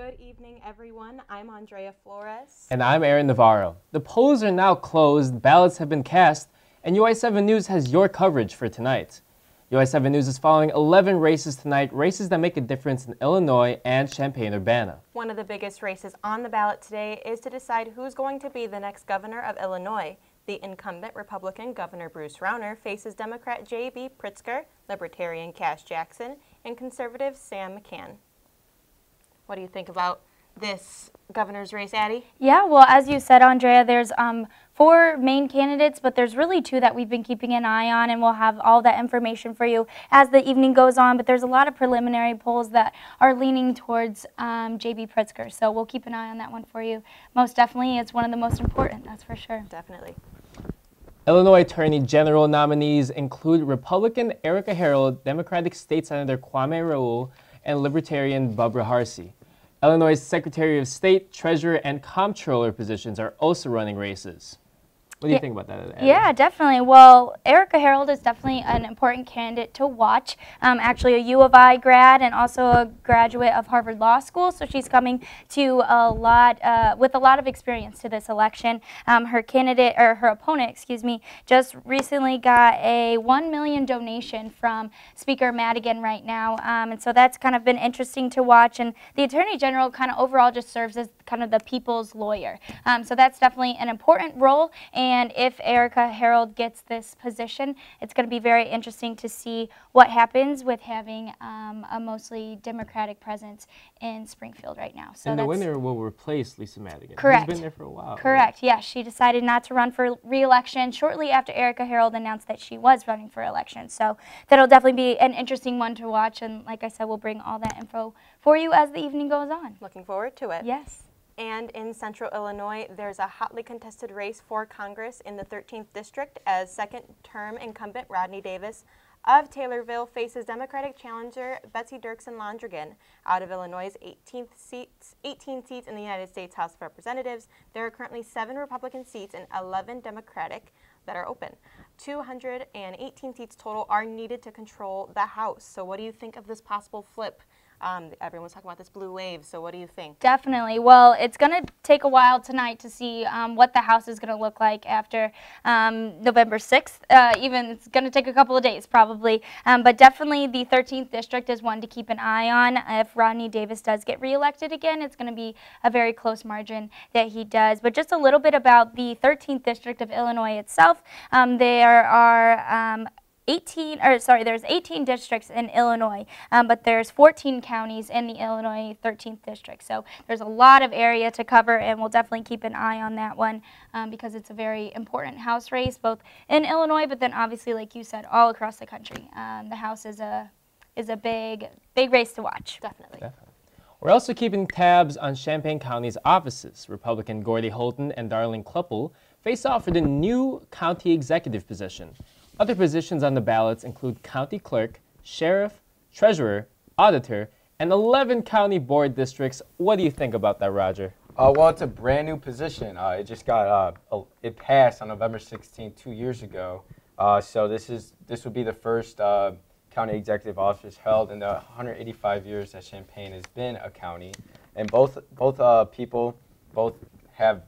Good evening, everyone. I'm Andrea Flores. And I'm Aaron Navarro. The polls are now closed, ballots have been cast, and UI7 News has your coverage for tonight. UI7 News is following 11 races tonight, races that make a difference in Illinois and Champaign-Urbana. One of the biggest races on the ballot today is to decide who's going to be the next governor of Illinois. The incumbent Republican Governor Bruce Rauner faces Democrat J.B. Pritzker, Libertarian Cash Jackson, and conservative Sam McCann. What do you think about this governor's race, Addie? Yeah, well, as you said, Andrea, there's 4 main candidates, but there's really 2 that we've been keeping an eye on, and we'll have all that information for you as the evening goes on. But there's a lot of preliminary polls that are leaning towards J.B. Pritzker, so we'll keep an eye on that one for you. Most definitely, it's one of the most important, that's for sure. Definitely. Illinois Attorney General nominees include Republican Erica Harold, Democratic State Senator Kwame Raoul, and Libertarian Barbara Harsey. Illinois' Secretary of State, Treasurer, and Comptroller positions are also running races. What do you think about that, Addie? Yeah, definitely. Well, Erica Harold is definitely an important candidate to watch. Actually a U of I grad and also a graduate of Harvard Law School, so she's coming to with a lot of experience to this election. Her opponent, just recently got a $1 million donation from Speaker Madigan right now, and so that's kind of been interesting to watch. And the Attorney General kind of overall just serves as kind of the people's lawyer, so that's definitely an important role. And if Erica Harold gets this position, it's going to be very interesting to see what happens with having a mostly Democratic presence in Springfield right now. So and the winner will replace Lisa Madigan. Correct. Who's been there for a while. Correct. Right? Yeah, she decided not to run for re-election shortly after Erica Harold announced that she was running for election. So that'll definitely be an interesting one to watch. And like I said, we'll bring all that info for you as the evening goes on. Looking forward to it. Yes. And in central Illinois, there's a hotly contested race for Congress in the 13th District as second-term incumbent Rodney Davis of Taylorville faces Democratic challenger Betsy Dirksen Londrigan. Out of Illinois' 18 seats in the United States House of Representatives, there are currently 7 Republican seats and 11 Democratic that are open. 218 seats total are needed to control the House. So what do you think of this possible flip? Everyone's talking about this blue wave, so what do you think? Definitely. Well, it's going to take a while tonight to see what the House is going to look like after November 6th. Even it's going to take a couple of days probably, but definitely the 13th District is one to keep an eye on. If Rodney Davis does get reelected again, it's going to be a very close margin that he does. But just a little bit about the 13th District of Illinois itself. There are there's 18 districts in Illinois, but there's 14 counties in the Illinois 13th District. So there's a lot of area to cover, and we'll definitely keep an eye on that one because it's a very important House race, both in Illinois, but then obviously, like you said, all across the country. The House is a big race to watch. Definitely. We're also keeping tabs on Champaign County's offices. Republican Gordy Holton and Darlene Kluppel face off for the new county executive position. Other positions on the ballots include county clerk, sheriff, treasurer, auditor, and 11 county board districts. What do you think about that, Roger? Well, it's a brand new position. It just got it passed on November 16th, 2 years ago. So this would be the first county executive office held in the 185 years that Champaign has been a county, and both people have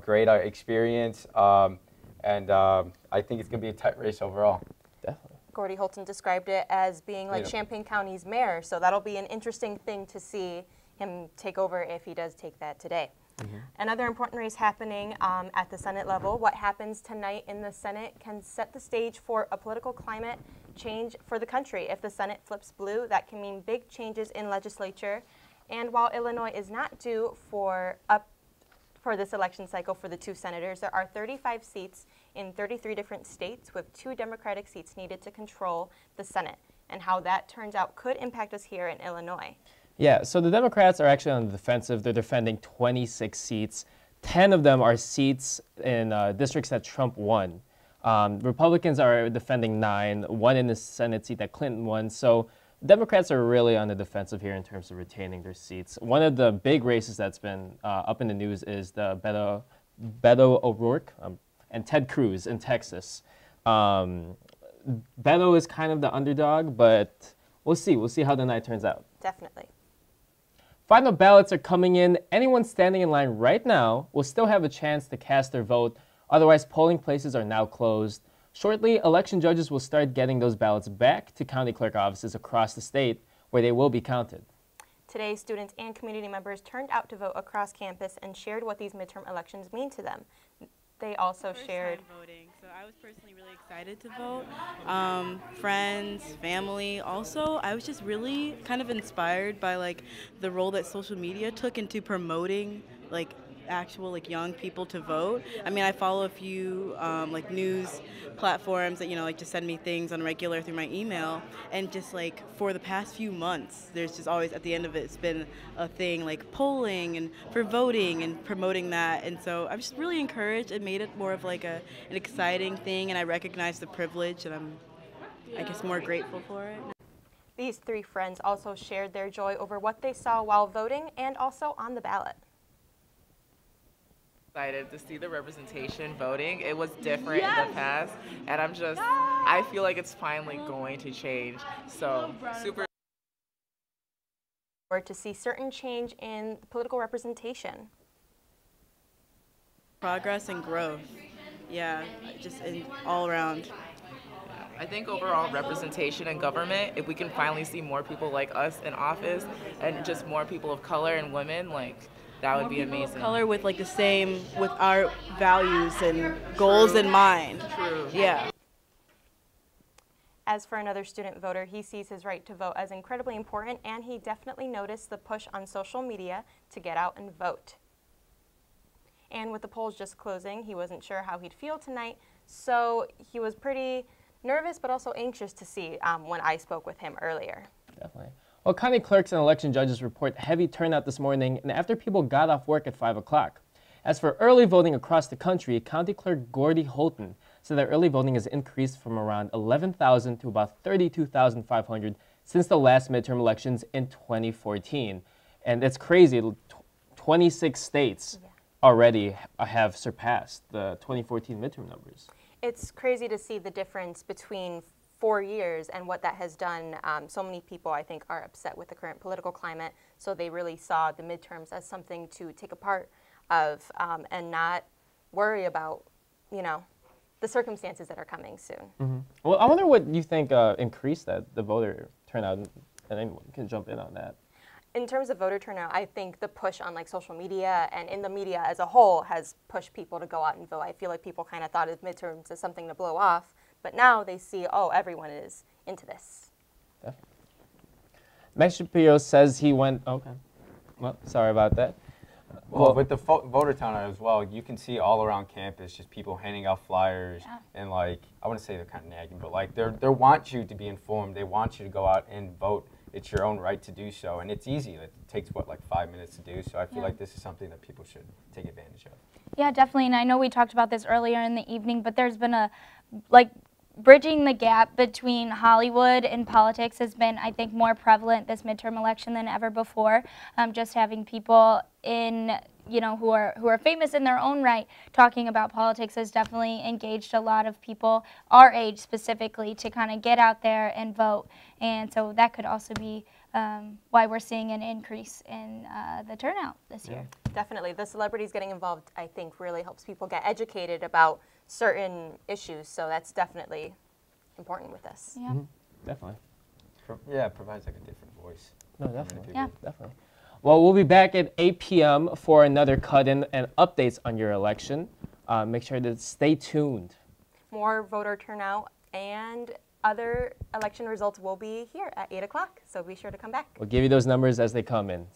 great experience. And I think it's going to be a tight race overall. Definitely. Gordy Holton described it as being like Champaign County's mayor, so that'll be an interesting thing to see him take over if he does take that today. Another important race happening at the Senate level. What happens tonight in the Senate can set the stage for a political climate change for the country. If the Senate flips blue, that can mean big changes in legislature. And while Illinois is not due for this election cycle for the 2 senators, there are 35 seats in 33 different states with 2 Democratic seats needed to control the Senate. And how that turns out could impact us here in Illinois. Yeah, so the Democrats are actually on the defensive. They're defending 26 seats. 10 of them are seats in districts that Trump won. Republicans are defending 9, 1 in the Senate seat that Clinton won. So Democrats are really on the defensive here in terms of retaining their seats. One of the big races that's been up in the news is the Beto O'Rourke and Ted Cruz in Texas. Beto is kind of the underdog, but we'll see. We'll see how the night turns out. Definitely. Final ballots are coming in. Anyone standing in line right now will still have a chance to cast their vote. Otherwise, polling places are now closed. Shortly, election judges will start getting those ballots back to county clerk offices across the state where they will be counted. Today, students and community members turned out to vote across campus and shared what these midterm elections mean to them. They also shared voting, so I was personally really excited to vote. Friends, family. Also, I was just really kind of inspired by like the role that social media took into promoting like actual like young people to vote. I mean, I follow a few like news platforms that like just send me things on regular through my email, and just like for the past few months there's just always at the end of it it's been a thing like polling and for voting and promoting that, and so I'm just really encouraged. It made it more of like an exciting thing, and I recognize the privilege, and I'm I guess more grateful for it. These three friends also shared their joy over what they saw while voting and also on the ballot. Excited to see the representation voting. It was different in the past, and I feel like it's finally going to change. So super. Or to see certain change in political representation. Progress and growth. Yeah, just all around. I think overall representation in government, if we can finally see more people like us in office and just more people of color and women, like that would be amazing. Color with like the same, with our values and goals in mind. True. Yeah. As for another student voter, he sees his right to vote as incredibly important, and he definitely noticed the push on social media to get out and vote. And with the polls just closing, he wasn't sure how he'd feel tonight, so he was pretty nervous but also anxious to see when I spoke with him earlier. Definitely. Well, county clerks and election judges report heavy turnout this morning and after people got off work at 5 o'clock. As for early voting across the country, County Clerk Gordy Holton said that early voting has increased from around 11,000 to about 32,500 since the last midterm elections in 2014. And it's crazy, 26 states already have surpassed the 2014 midterm numbers. It's crazy to see the difference between 4 years and what that has done. So many people, I think, are upset with the current political climate, so they really saw the midterms as something to take a part of and not worry about, the circumstances that are coming soon. Mm-hmm. Well, I wonder what you think increased that, the voter turnout, and anyone can jump in on that. In terms of voter turnout, I think the push on social media and in the media as a whole has pushed people to go out and vote. I feel like people kind of thought of midterms as something to blow off, but now they see, oh, everyone is into this. Definitely. Max Shapiro says he went, okay, well, sorry about that. Well, with the voter turnout as well, you can see all around campus just people handing out flyers and I wouldn't say they're kind of nagging, but they want you to be informed. They want you to go out and vote. It's your own right to do so, and it's easy. It takes, 5 minutes to do, so I feel like this is something that people should take advantage of. Yeah, definitely, and I know we talked about this earlier in the evening, but there's been a, bridging the gap between Hollywood and politics has been, I think, more prevalent this midterm election than ever before. Just having people in, who are famous in their own right talking about politics has definitely engaged a lot of people our age specifically to kind of get out there and vote. And so that could also be why we're seeing an increase in the turnout this year. Definitely. The celebrities getting involved, I think, really helps people get educated about certain issues, so that's definitely important with this. Yeah. Mm-hmm. Definitely. Yeah, it provides a different voice. No, definitely. Yeah. Definitely. Well, we'll be back at 8 p.m. for another cut-in and updates on your election. Make sure to stay tuned. More voter turnout and other election results will be here at 8 o'clock, so be sure to come back. We'll give you those numbers as they come in.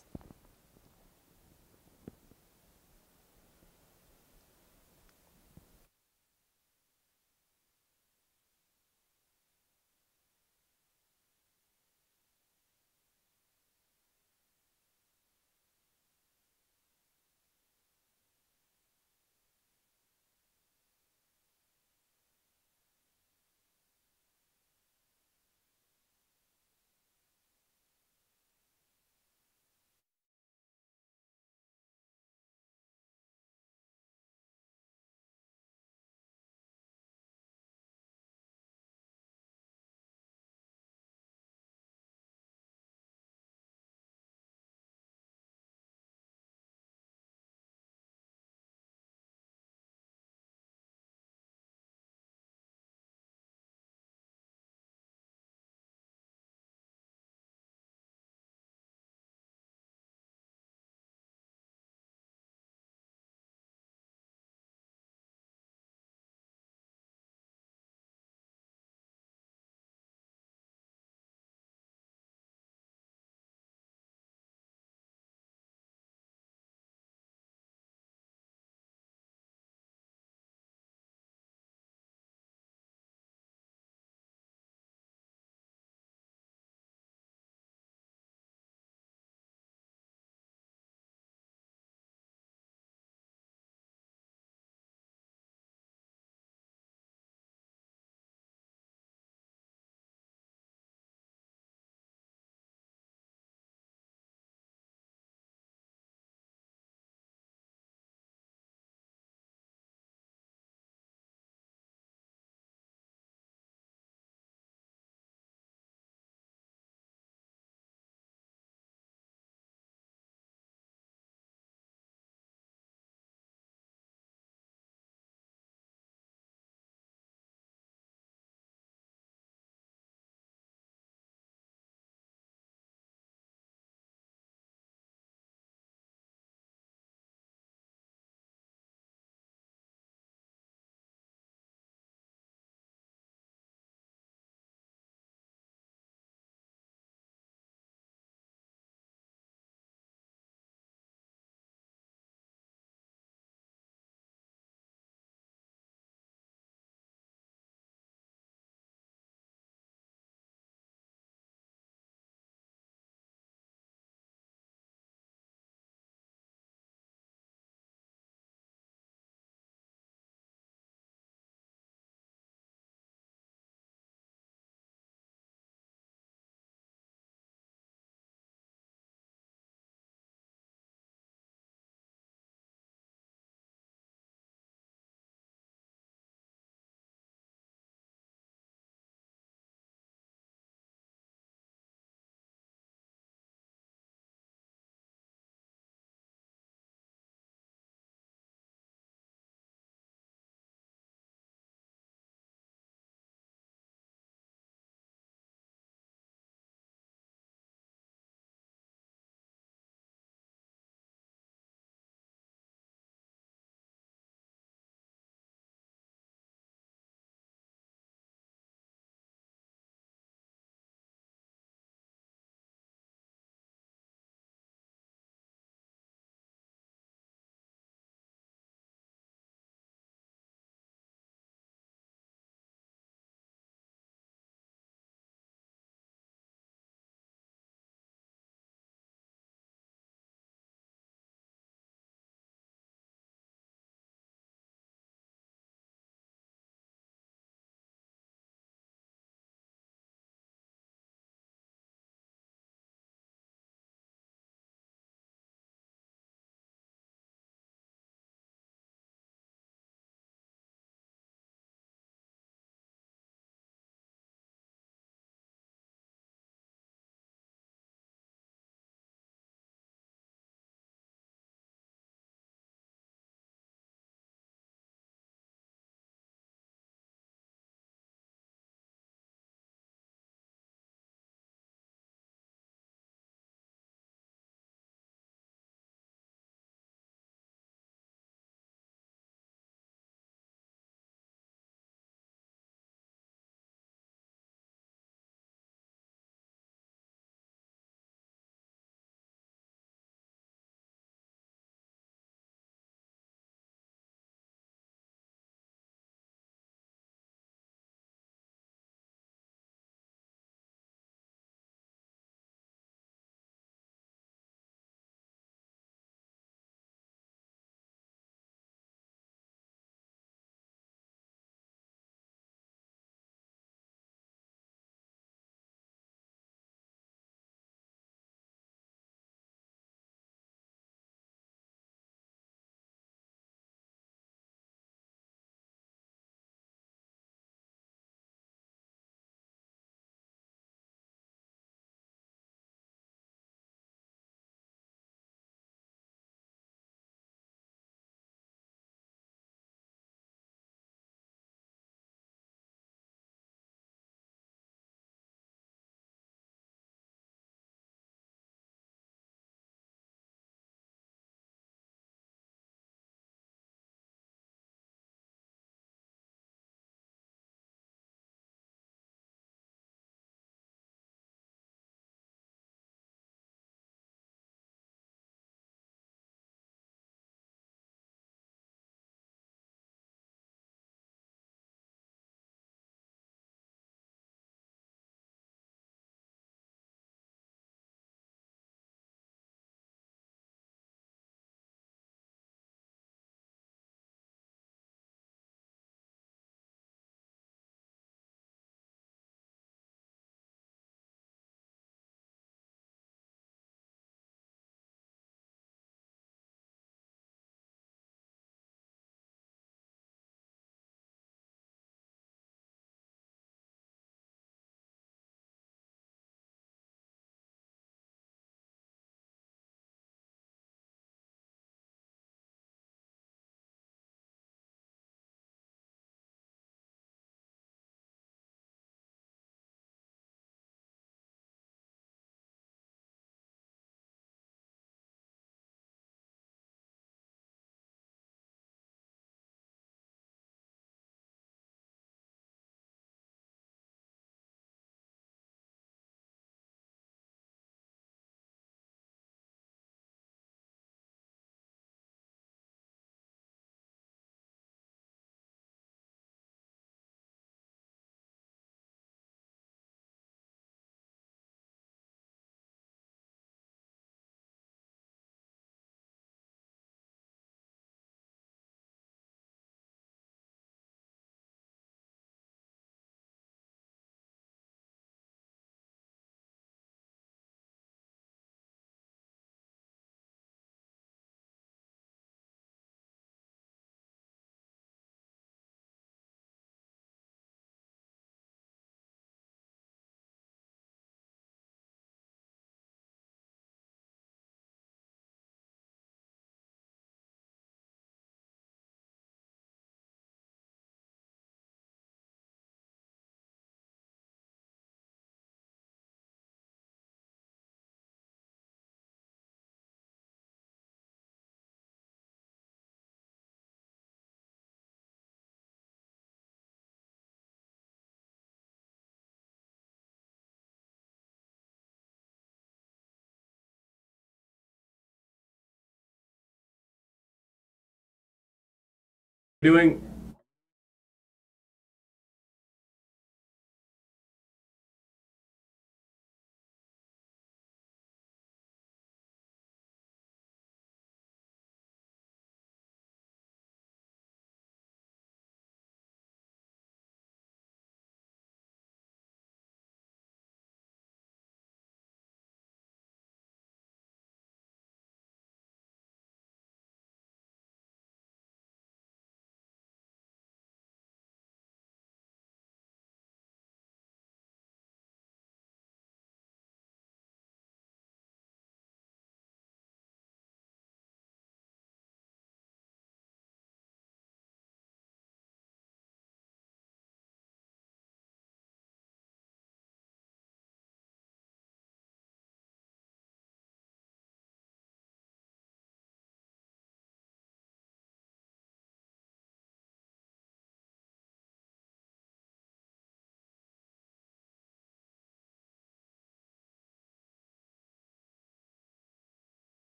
Doing